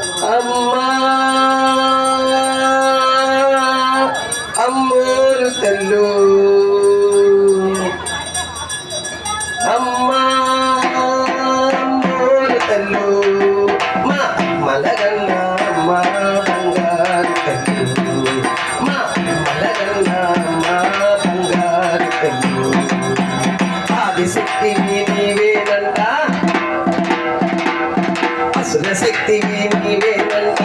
అమ్మా అమ్మోరు తల్లు అమ్మా అమ్మోరు తల్లు మా మలగన్న మా బంగారు తల్లు మా మలగన్న మా బంగారు తల్లు ఆదిశక్తి నీవేనంట అసుర శక్తి నీవేనంట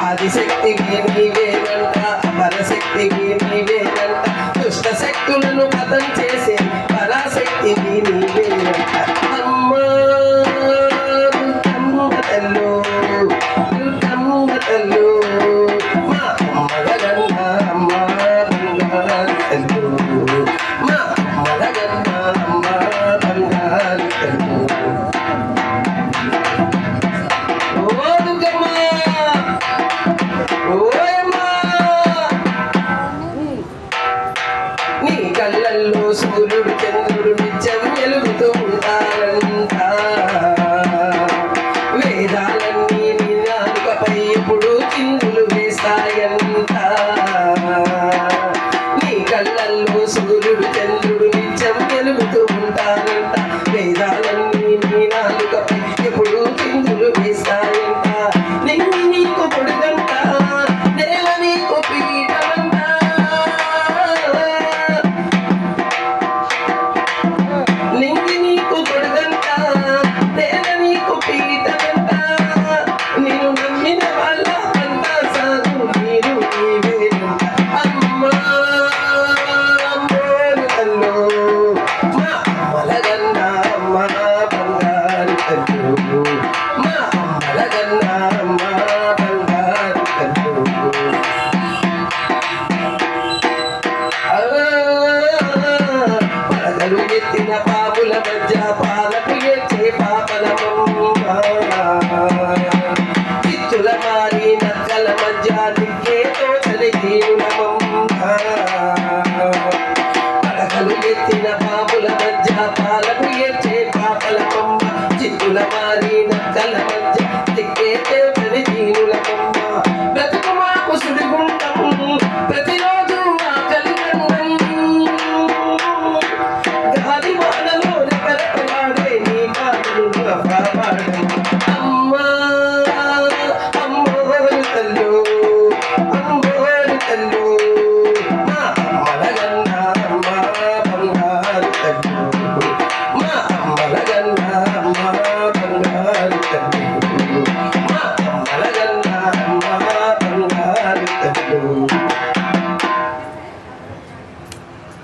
ఆదిశక్తి నీవేనంట పరశక్తి నీవేనంట దుష్ట శక్తులను పతం చేసే పరాశక్తి నీవేనంట అమ్మా దుర్గమ్మ తల్లు దుర్గమ్మ తల్లు మా మలగన్న మా బంగారు తల్లు మా మలగన్న మా బంగారు తల్లు నీ కళ్ళల్లో సూర్యుడు చంద్రుడు నిత్యం వెలుగుతూ ఉంటారంట వేదాలన్నీ నీ నాలుకపై ఎప్పుడు చిందులు వేస్తాయంట నీ కళ్ళల్లో సూర్యుడు చంద్రుడు నిత్యం వెలుగుతూ ఉంటారంట వేదాలన్నీ నీ నాలుకపై ఎప్పుడు చిందులు వేస్తాయంట నిన్ను నీకు పొడుగంట నేల నీకు పీఠమంట నింగి నీకు పొడుగంట నేల నీకు పీఠమంట నేను నమ్మిన వాళ్ళ అంట సాగు మీరు నీవేనంట అమ్మా అమ్మోరు తల్లు మా మలగన్న మా బంగారు తల్లు మా మలగన్న మా బంగారు తల్లు పడగలు ఎత్తిన పాముల మధ్య పాలకు ఎచ్చే పాపలమమ్మ చిత్తుల మారి నక్కల మధ్య దిక్కే తోచని దీనులమమ్మ పడగలు ఎత్తిన పాముల మధ్య పాలకు ఎచ్చే పాపలమమ్మ చిత్తుల మారి నక్కల మధ్య దిక్కే తోచని దీనులమమ్మ బ్రతుకు మాకు సుడిగుండం ప్రతిరోజు ఆకలి గండం గాలి వానలో రెపరెపలాడే నీ కాదు